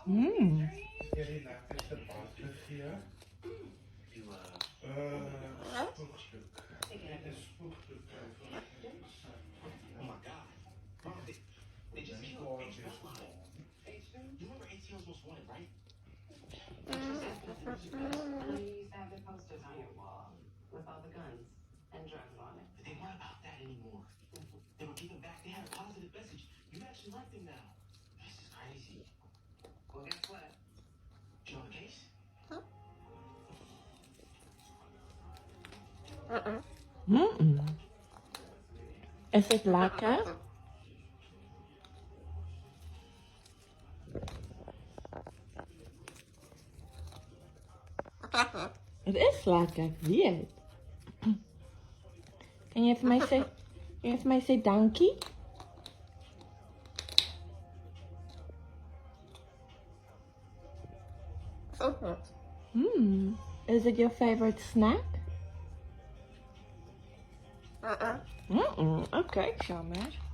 Mmm. Mm-mm. Is het lekker? Het is lekker, weet. Kan je even mij zeggen dankie? Is it your favorite snack? Okay, jammer.